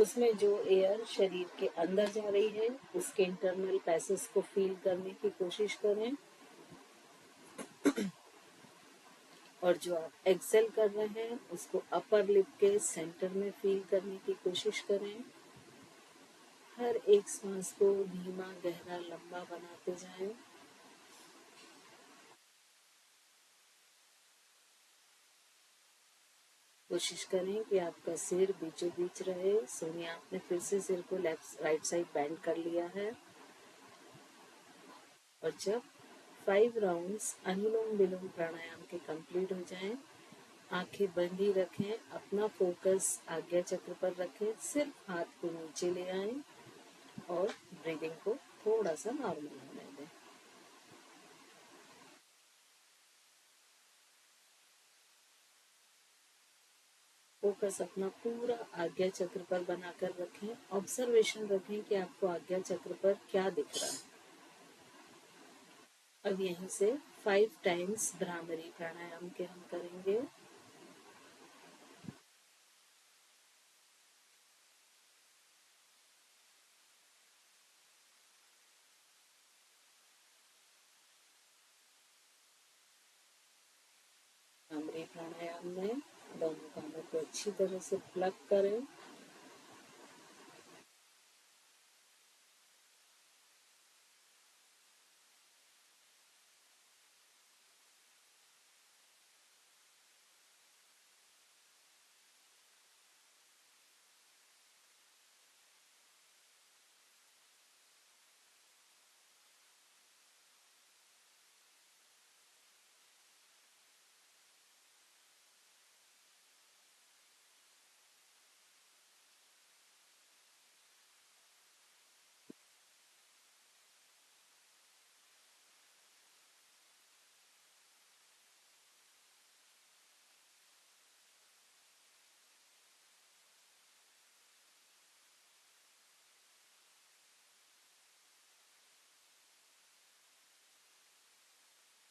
उसमें जो एयर शरीर के अंदर जा रही है उसके इंटरनल पैसेज को फील करने की कोशिश करें, और जो आप एक्सेल कर रहे हैं उसको अपर लिप के सेंटर में फील करने की कोशिश करें। हर एक सांस को धीमा गहरा लंबा बनाते जाएं। कोशिश करें कि आपका सिर बीचों बीच रहे। सोनिया, आपने फिर से सिर को लेफ्ट राइट साइड बैंड कर लिया है। और जब 5 राउंड्स अनुलोम विलोम प्राणायाम के कंप्लीट हो जाएं, आंखें बंद ही रखें, अपना फोकस आज्ञा चक्र पर रखें, सिर्फ हाथ को नीचे ले आएं और ब्रीदिंग को थोड़ा सा नॉर्मल होने दें। फोकस अपना पूरा आज्ञा चक्र पर बनाकर रखें। ऑब्जर्वेशन रखें कि आपको आज्ञा चक्र पर क्या दिख रहा है। अब यहीं से 5 टाइम्स भ्रामरी प्राणायाम के हम करेंगे। भ्रामरी प्राणायाम में दोनों कानों को अच्छी तरह से प्लग करें।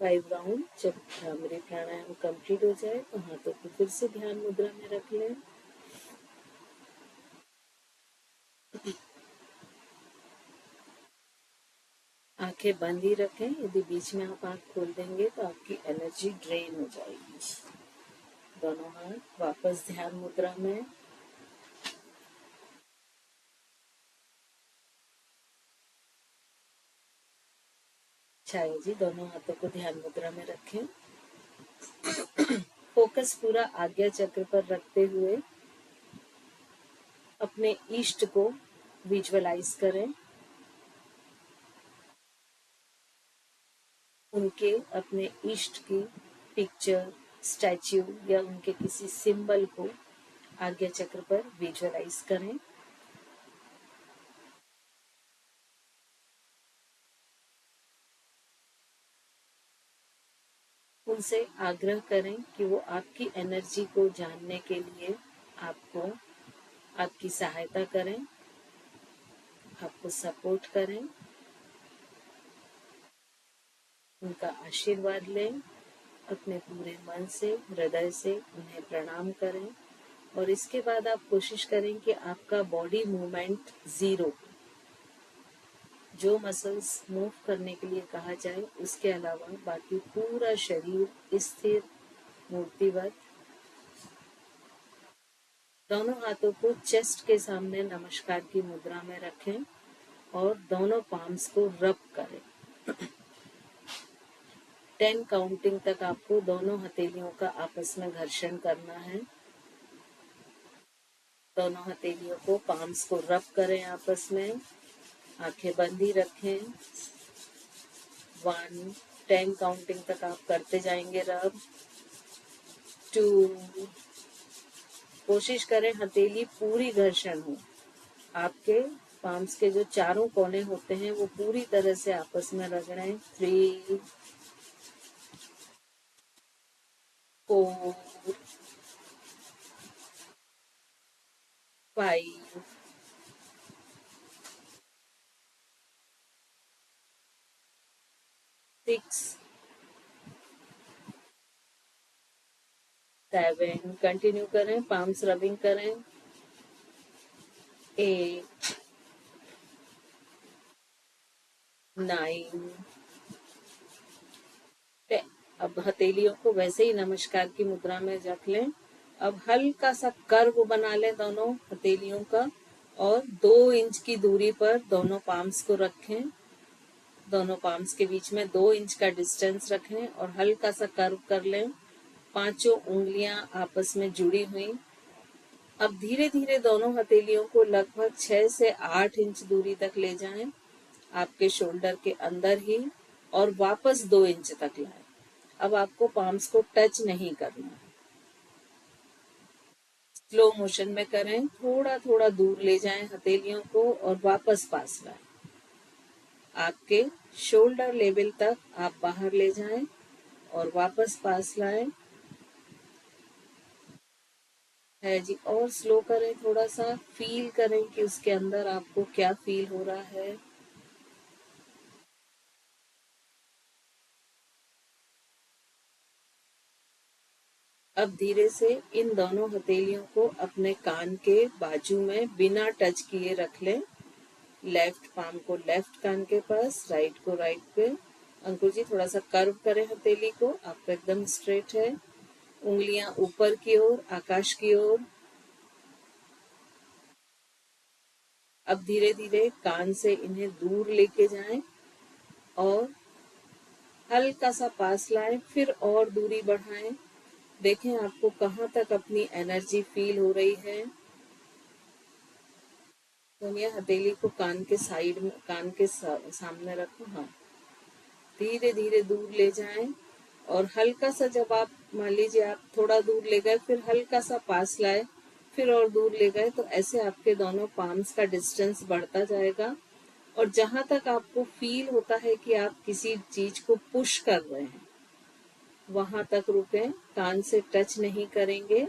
फाइव राउंड जब भ्रामरी प्राणायाम कंप्लीट हो जाए तो हाथों को फिर से ध्यान मुद्रा में रख लें। आंखें बंद ही रखें। यदि बीच में आप आंख खोल देंगे तो आपकी एनर्जी ड्रेन हो जाएगी। दोनों हाथ वापस ध्यान मुद्रा में। छाया जी, दोनों हाथों को ध्यान मुद्रा में रखें। फोकस पूरा आज्ञा चक्र पर रखते हुए अपने इष्ट को विजुअलाइज करें। उनके अपने इष्ट की पिक्चर, स्टैच्यू या उनके किसी सिंबल को आज्ञा चक्र पर विजुअलाइज करें। उनसे आग्रह करें कि वो आपकी एनर्जी को जानने के लिए आपको आपकी सहायता करें, आपको सपोर्ट करें। उनका आशीर्वाद लें। अपने पूरे मन से, हृदय से उन्हें प्रणाम करें। और इसके बाद आप कोशिश करें कि आपका बॉडी मूवमेंट 0, जो मसल्स मूव करने के लिए कहा जाए उसके अलावा बाकी पूरा शरीर स्थिर मूर्तिवत। दोनों हाथों को चेस्ट के सामने नमस्कार की मुद्रा में रखें और दोनों पाम्स को रब करें। 10 काउंटिंग तक आपको दोनों हथेलियों का आपस में घर्षण करना है। दोनों हथेलियों को, पाम्स को रब करें आपस में। आंखें बंद ही रखें। 1, 10 काउंटिंग तक आप करते जाएंगे रब। 2, कोशिश करें हथेली पूरी घर्षण हो। आपके पाम्स के जो चारों कोने होते हैं वो पूरी तरह से आपस में रगड़ें। 3, 4, 5, 6, 7, कंटिन्यू करें, पाम्स रबिंग करें। 8, 9, 10। अब हथेलियों को वैसे ही नमस्कार की मुद्रा में रख लें। अब हल्का सा कर्व बना लें दोनों हथेलियों का, और 2 इंच की दूरी पर दोनों पाम्स को रखें। दोनों पाम्स के बीच में 2 इंच का डिस्टेंस रखें और हल्का सा कर्व कर लें। पांचों उंगलियां आपस में जुड़ी हुई। अब धीरे धीरे दोनों हथेलियों को लगभग 6 से 8 इंच दूरी तक ले जाएं, आपके शोल्डर के अंदर ही, और वापस 2 इंच तक लाएं। अब आपको पाम्स को टच नहीं करना है। स्लो मोशन में करें, थोड़ा थोड़ा दूर ले जाएं हथेलियों को और वापस पास लाएं। आपके शोल्डर लेवल तक आप बाहर ले जाएं और वापस पास लाएं। है जी, और स्लो करें, थोड़ा सा फील करें कि उसके अंदर आपको क्या फील हो रहा है। अब धीरे से इन दोनों हथेलियों को अपने कान के बाजू में बिना टच किए रख लें। लेफ्ट पाम को लेफ्ट कान के पास, राइट को राइट पे। अंकुर जी थोड़ा सा कर्व करें हथेली को, आपका एकदम स्ट्रेट है। उंगलियां ऊपर की ओर, आकाश की ओर। अब धीरे धीरे कान से इन्हें दूर लेके जाएं और हल्का सा पास लाएं, फिर और दूरी बढ़ाएं। देखें आपको कहाँ तक अपनी एनर्जी फील हो रही है। सोनिया हथेली को कान के साइड में, कान के सामने रखो। हाँ, धीरे धीरे दूर ले जाएं और हल्का सा, जब आप मान लीजिए आप थोड़ा दूर ले गए, फिर हल्का सा पास लाए, फिर और दूर ले गए, तो ऐसे आपके दोनों पाम्स का डिस्टेंस बढ़ता जाएगा। और जहां तक आपको फील होता है कि आप किसी चीज को पुश कर रहे हैं, वहां तक रुकें, कान से टच नहीं करेंगे।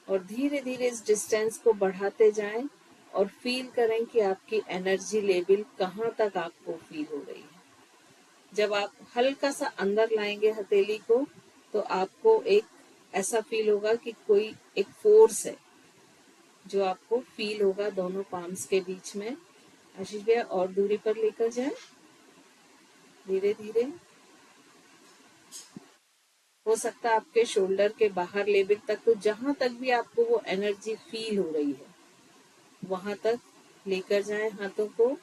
और धीरे धीरे इस डिस्टेंस को बढ़ाते जाएं और फील करें कि आपकी एनर्जी लेवल कहाँ तक आपको फील हो रही है। जब आप हल्का सा अंदर लाएंगे हथेली को, तो आपको एक ऐसा फील होगा कि कोई एक फोर्स है जो आपको फील होगा दोनों पाम्स के बीच में। आशीष भैया और दूरी पर लेकर जाए धीरे धीरे। हो सकता है आपके शोल्डर के बाहर लेवल तक, तो जहां तक भी आपको वो एनर्जी फील हो रही है वहां तक लेकर जाएं हाथों को।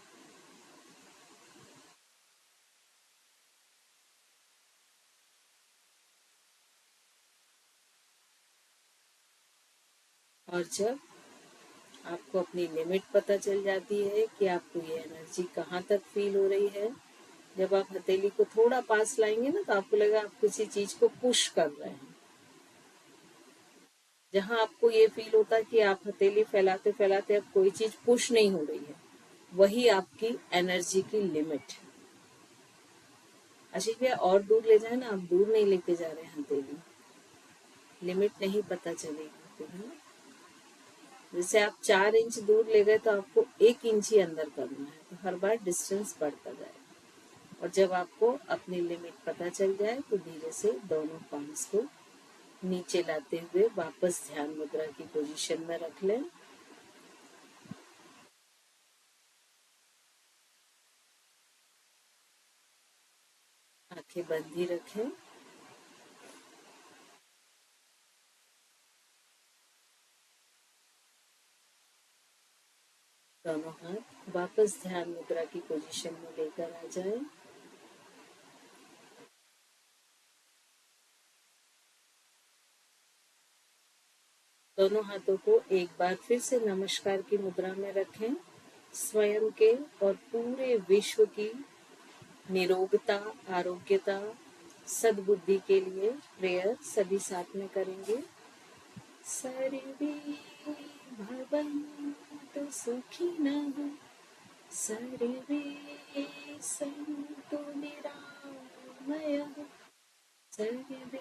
और जब आपको अपनी लिमिट पता चल जाती है कि आपको ये एनर्जी कहाँ तक फील हो रही है, जब आप हथेली को थोड़ा पास लाएंगे ना, तो आपको लगेगा आप किसी चीज को पुश कर रहे हैं। जहां आपको ये फील होता है कि आप हथेली फैलाते फैलाते अब कोई चीज पुश नहीं हो रही है, वही आपकी एनर्जी की लिमिट है। आशीष भैया और दूर ले जाए ना, आप दूर नहीं लेके जा रहे हैं हथेली, लिमिट नहीं पता चलेगी फिर, है ना। जैसे आप 4 इंच दूर ले गए, तो आपको 1 इंच ही अंदर करना है, तो हर बार डिस्टेंस बढ़ता जाएगा। और जब आपको अपनी लिमिट पता चल जाए, तो धीरे से दोनों पाम्स को नीचे लाते हुए वापस ध्यान मुद्रा की पोजीशन में रख लें। आंखें बंद ही रखें। दोनों हाथ वापस ध्यान मुद्रा की पोजीशन में लेकर आ जाएं। दोनों हाथों को एक बार फिर से नमस्कार की मुद्रा में रखें। स्वयं के और पूरे विश्व की निरोगता, आरोग्यता, सद्बुद्धि के लिए प्रेयर सभी साथ में करेंगे। सर्वे भवन्तु सुखिनः, सर्वे सन्तु निरामयाः, सर्वे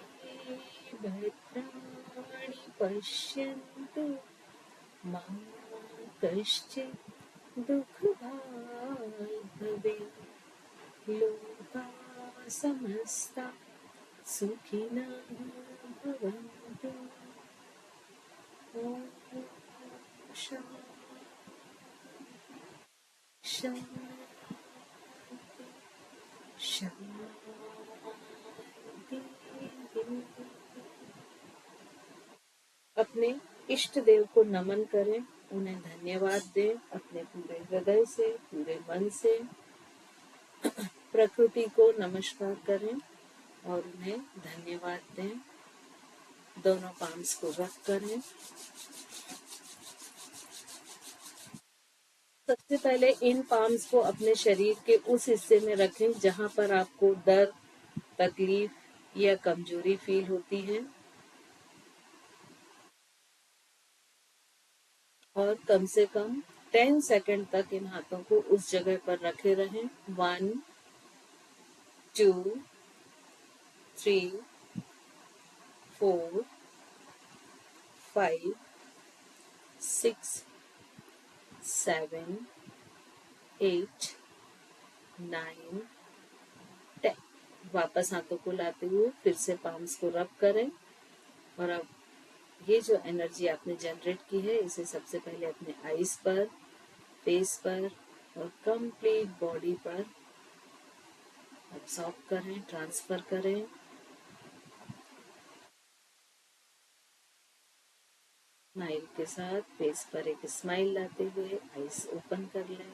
भद्राणि पश्यन्तु, मा कश्चित् दुःखभाग् भवेत्। लोकाः समस्ता सुखिनः भवन्तु। ॐ शान्ति शांति शांति। अपने इष्ट देव को नमन करें, उन्हें धन्यवाद दें अपने पूरे हृदय से, पूरे मन से। प्रकृति को नमस्कार करें और उन्हें धन्यवाद दें। दोनों पाम्स को रख करें। सबसे पहले इन पाम्स को अपने शरीर के उस हिस्से में रखें जहां पर आपको डर, तकलीफ या कमजोरी फील होती है, और कम से कम 10 सेकंड तक इन हाथों को उस जगह पर रखे रहें। 1 2 3 4 5 6 7 8 9 10। वापस हाथों को लाते हुए फिर से पाम्स को रब करें। और अब ये जो एनर्जी आपने जनरेट की है इसे सबसे पहले अपने आईज पर, फेस पर और कंप्लीट बॉडी पर अब्सॉर्ब करें, ट्रांसफर करें। स्माइल के साथ फेस पर एक स्माइल लाते हुए आईज ओपन कर लें।